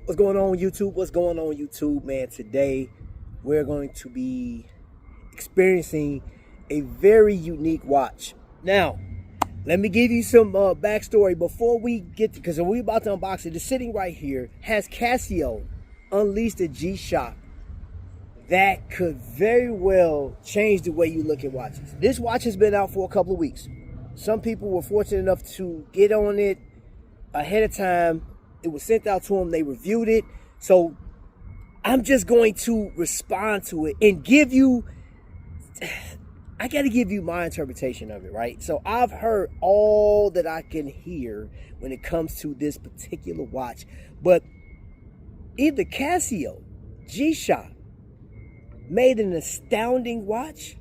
What's going on, YouTube? What's going on, YouTube, man? Today, we're going to be experiencing a very unique watch. Now, let me give you some backstory before we get to, because we're about to unbox it. It's sitting right here. Has Casio unleashed a G-Shock that could very well change the way you look at watches. This watch has been out for a couple of weeks. Some people were fortunate enough to get on it ahead of time. It was sent out to them. They reviewed it. So I'm just going to respond to it and give you, I got to give you my interpretation of it, right? So I've heard all that I can hear when it comes to this particular watch. But either Casio, G-Shock, made an astounding watch,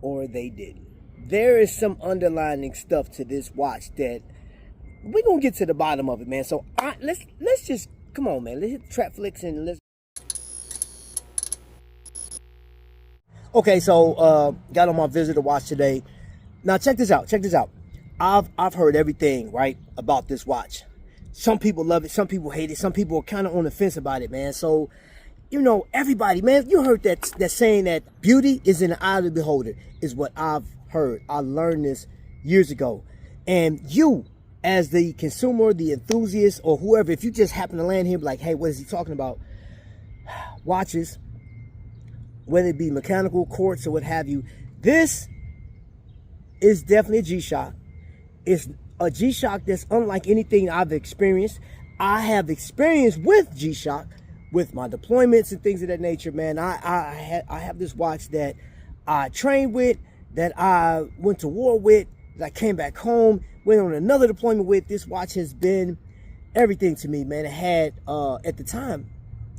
or they didn't. There is some underlying stuff to this watch that we're gonna get to the bottom of it, man. So let's just come on, man. Let's hit trap flicks and let's. Okay, so got on my visitor watch today. Now check this out. Check this out. I've heard everything right about this watch. Some people love it. Some people hate it. Some people are kind of on the fence about it, man. So you know, everybody, man. You heard that saying that beauty is in the eye of the beholder is what I've heard. I learned this years ago, and you, as the consumer, the enthusiast, or whoever, if you just happen to land here, like, hey, what is he talking about? Watches, whether it be mechanical, quartz, or what have you, this is definitely a G-Shock. It's a G-Shock that's unlike anything I've experienced. I have experience with G-Shock, with my deployments and things of that nature, man. I have this watch that I trained with, that I went to war with, that I came back home, went on another deployment with. This watch has been everything to me, man. It had, at the time,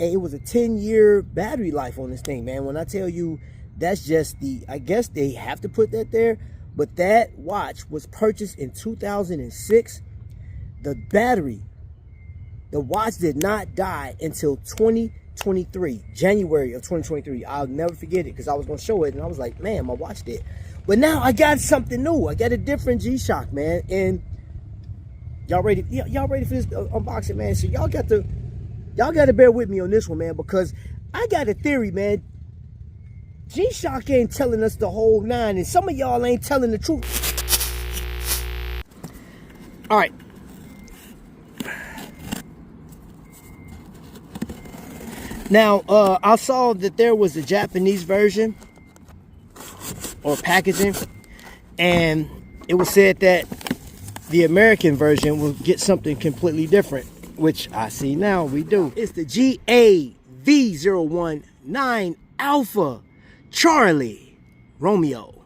and it was a 10-year battery life on this thing, man. When I tell you, that's just the, I guess they have to put that there, but that watch was purchased in 2006. The battery, the watch did not die until 2023, January of 2023. I'll never forget it because I was going to show it and I was like, man, my watch did. But now I got something new. I got a different G-Shock, man. And y'all ready? Y'all ready for this unboxing, man? So y'all got to bear with me on this one, man, because I got a theory, man. G-Shock ain't telling us the whole nine, and some of y'all ain't telling the truth. All right. Now, I saw that there was a Japanese version or packaging, and it was said that the American version will get something completely different, which I see now we do. It's the GA-V01-9 Alpha Charlie Romeo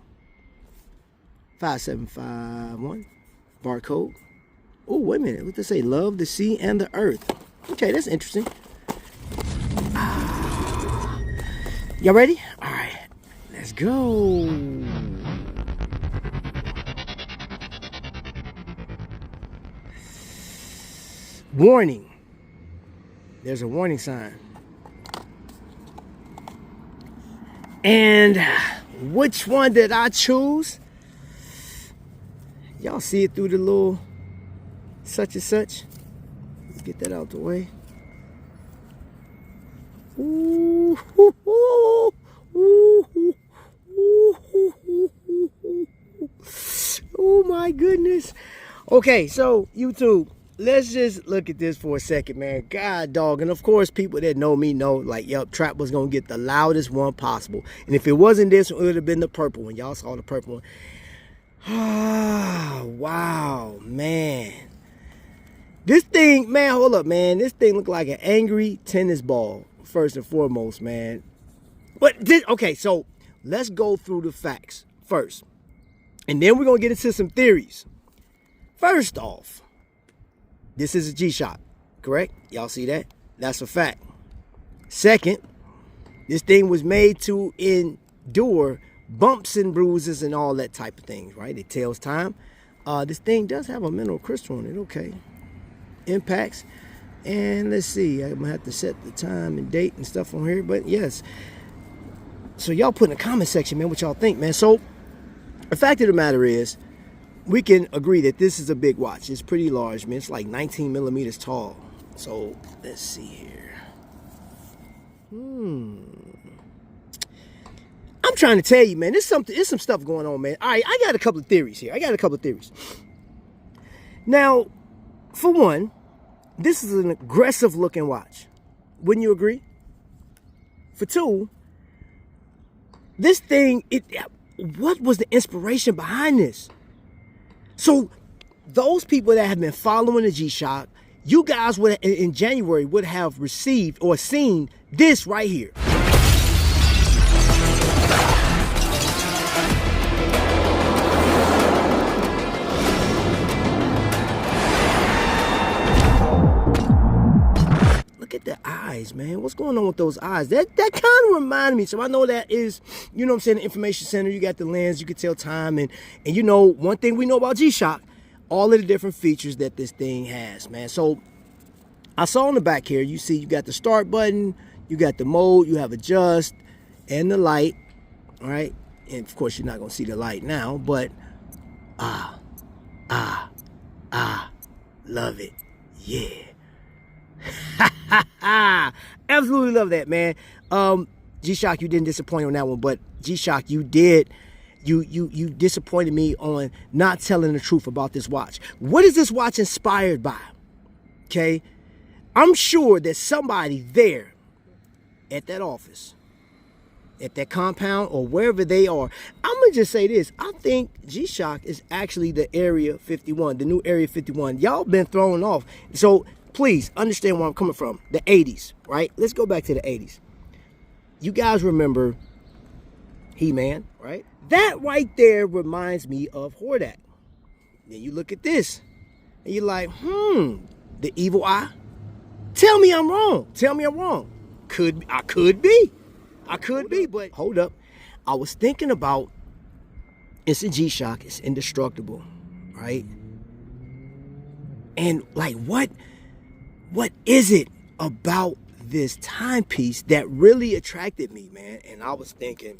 5751 barcode. Oh, wait a minute. What does it say? Love the sea and the earth. Okay, that's interesting. Y'all ready? All right, let's go. Warning. There's a warning sign. And which one did I choose? Y'all see it through the little such and such. Let's get that out the way. Ooh, ooh, ooh, ooh, ooh, ooh. Oh my goodness. Okay, so YouTube, let's just look at this for a second, man. God dog. And of course, people that know me know, like, yep, Trap was gonna get the loudest one possible. And if it wasn't this one, it would have been the purple one. Y'all saw the purple one. Ah, wow, man. This thing, man, hold up, man. This thing looked like an angry tennis ball. First and foremost, man. But this, okay, so let's go through the facts first, and then we're gonna get into some theories. First off, this is a G-Shock, correct? Y'all see that? That's a fact. Second, this thing was made to endure bumps and bruises and all that type of things, right? It tells time. This thing does have a mineral crystal on it, okay. Impacts. And let's see, I'm gonna have to set the time and date and stuff on here, but yes. So y'all put in the comment section, man, what y'all think, man. So the fact of the matter is, we can agree that this is a big watch. It's pretty large, man. It's like 19 millimeters tall. So let's see here. I'm trying to tell you, man, there's some stuff going on, man. All right, I got a couple of theories here. Now, for one, this is an aggressive looking watch. Wouldn't you agree? For two, this thing, what was the inspiration behind this? So those people that have been following the G-Shock, you guys would in January would have received or seen this right here. Look at the eyes, man. What's going on with those eyes? That kind of reminded me. So I know that is, you know what I'm saying, the information center. You got the lens, you can tell time. And you know, one thing we know about G-Shock, all of the different features that this thing has, man. So I saw on the back here, you see you got the start button, you got the mode, you have adjust, and the light, all right? And of course, you're not gonna see the light now, but love it, yeah. Absolutely love that, man. G-Shock, you didn't disappoint on that one, but G-Shock, you did. You disappointed me on not telling the truth about this watch. What is this watch inspired by? Okay, I'm sure that somebody there at that office, at that compound, or wherever they are, I'm gonna just say this. I think G-Shock is actually the Area 51, the new Area 51. Y'all been thrown off. So please understand where I'm coming from. The 80s, right? Let's go back to the 80s. You guys remember He-Man, right? That right there reminds me of Hordak. Then you look at this, and you're like, the evil eye? Tell me I'm wrong. Tell me I'm wrong. I could be, but hold up. I was thinking about, it's a G-Shock, it's indestructible, right? And like, what is it about this timepiece that really attracted me, man? And I was thinking,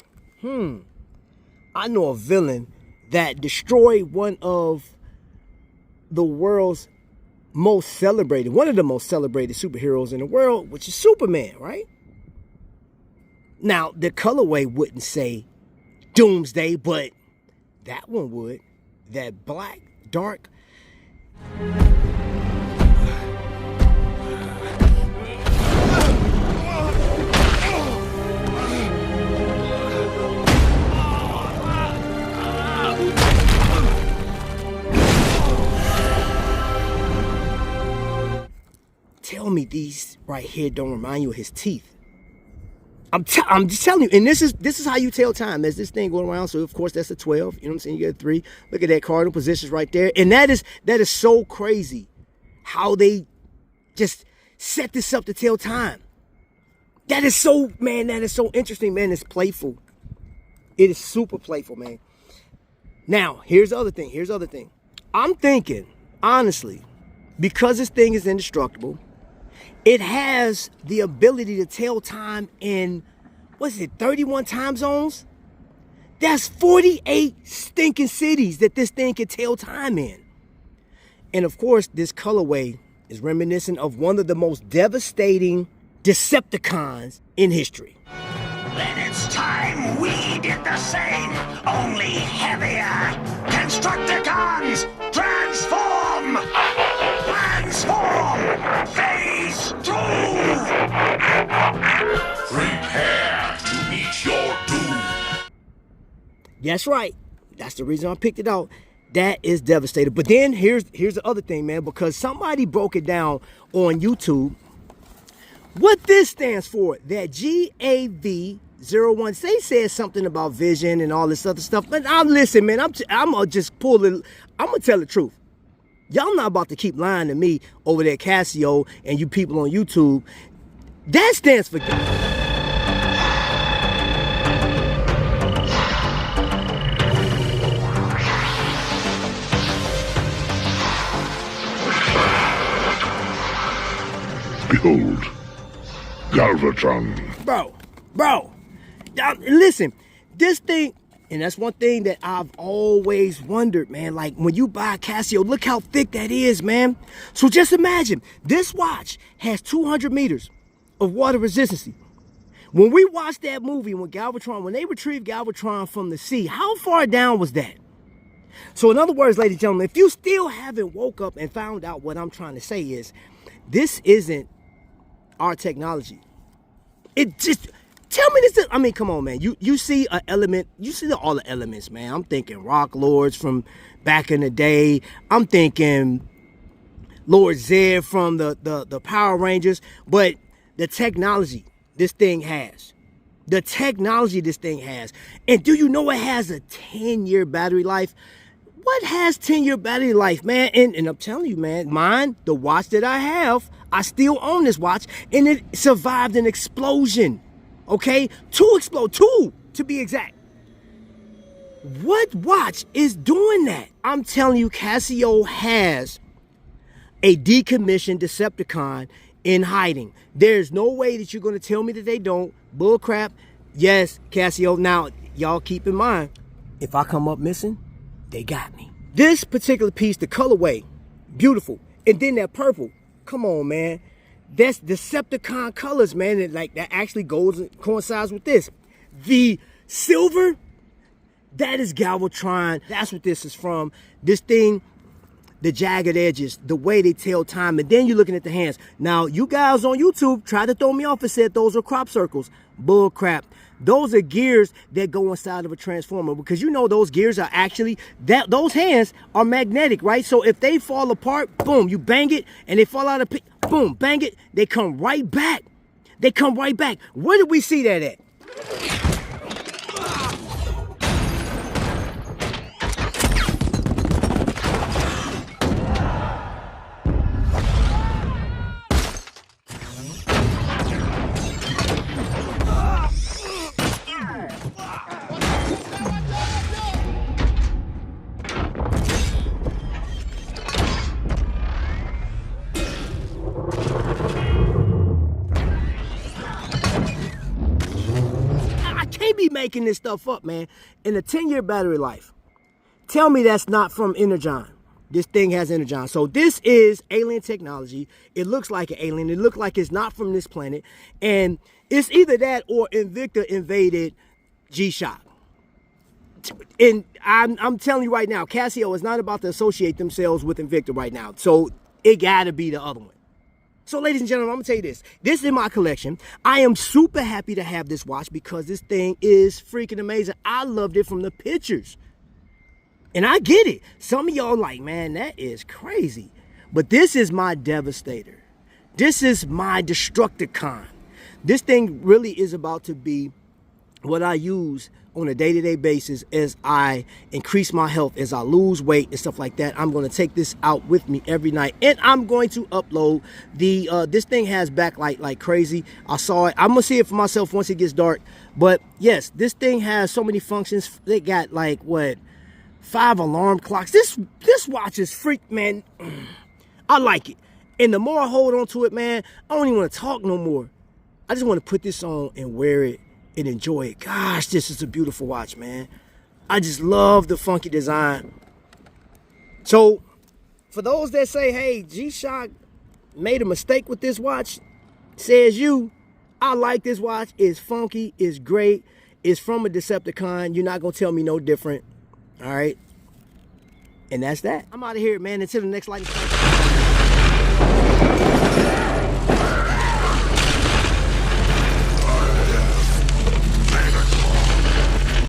I know a villain that destroyed one of the world's most celebrated, one of the most celebrated superheroes in the world, which is Superman, right? Now, the colorway wouldn't say Doomsday, but that one would. That black, dark. Tell me these right here don't remind you of his teeth. I'm just telling you, and this is how you tell time. There's this thing going around, so of course that's a 12. You know what I'm saying? You got a 3. Look at that cardinal positions right there, and that is so crazy how they just set this up to tell time. That is so interesting, man. It's playful. It is super playful, man. Now, here's the other thing. I'm thinking, honestly, because this thing is indestructible, it has the ability to tell time in, 31 time zones? That's 48 stinking cities that this thing can tell time in. And of course, this colorway is reminiscent of one of the most devastating Decepticons in history. Then it's time we did the same, only heavier. Constructicons, transform! Transform! Phase 2! Prepare to meet your doom. That's right. That's the reason I picked it out. That is devastating. But then here's the other thing, man, because somebody broke it down on YouTube. What this stands for, that GAV01, they said something about vision and all this other stuff, but listen, man, I'm gonna just pull it. I'm gonna tell the truth. Y'all not about to keep lying to me over there, Casio, and you people on YouTube. That stands for behold, Galvatron. Bro, listen, this thing, And that's one thing that I've always wondered, man. Like, when you buy a Casio, look how thick that is, man. So just imagine, this watch has 200 meters of water resistance. When we watched that movie, when they retrieved Galvatron from the sea, how far down was that? So in other words, ladies and gentlemen, if you still haven't woke up and found out what I'm trying to say is, this isn't our technology. It just... Tell me this. I mean, come on, man. You see an element. You see all the elements, man. I'm thinking Rock Lords from back in the day. I'm thinking Lord Zed from the Power Rangers. But the technology this thing has. The technology this thing has. And do you know it has a 10-year battery life? What has 10-year battery life, man? And I'm telling you, man, mine, the watch that I have, I still own this watch, and it survived an explosion. Okay, two to be exact. What watch is doing that? I'm telling you, Casio has a decommissioned Decepticon in hiding. There's no way that you're going to tell me that they don't. Bull crap. Yes, Casio. Now, y'all keep in mind, if I come up missing, they got me. This particular piece, the colorway, beautiful. And then that purple. Come on, man. That's Decepticon colors, man. And like that actually coincides with this. The silver, that is Galvatron. That's what this is from. This thing, the jagged edges, the way they tell time. And then you're looking at the hands. Now, you guys on YouTube tried to throw me off and said those are crop circles. Bull crap. Those are gears that go inside of a transformer, because you know those gears are actually, those hands are magnetic, right? So if they fall apart, boom, you bang it, and they fall out of, boom, bang it, they come right back. They come right back. Where did we see that at? Be making this stuff up, man. In a 10-year battery life, tell me that's not from Energon. This thing has Energon. So this is alien technology. It looks like an alien. It looks like it's not from this planet. And it's either that or Invicta invaded G-Shock. And I'm telling you right now, Casio is not about to associate themselves with Invicta right now. So it gotta be the other one. So, ladies and gentlemen, I'm going to tell you this. This is in my collection. I am super happy to have this watch because this thing is freaking amazing. I loved it from the pictures. And I get it. Some of y'all like, man, that is crazy. But this is my Devastator. This is my Destructicon. This thing really is about to be what I use on a day-to-day basis as I increase my health, as I lose weight and stuff like that. I'm going to take this out with me every night, and I'm going to upload the this thing has backlight like crazy. I saw it. I'm gonna see it for myself once it gets dark. But yes, this thing has so many functions. They got like what, 5 alarm clocks. This watch is freak, man. I like it, and the more I hold on to it, man, I don't even want to talk no more. I just want to put this on and wear it and enjoy it. Gosh, this is a beautiful watch, man. I just love the funky design. So, for those that say, hey, G-Shock made a mistake with this watch, says you, I like this watch. It's funky, it's great, it's from a Decepticon. You're not gonna tell me no different, all right? And that's that. I'm out of here, man. Until the next light.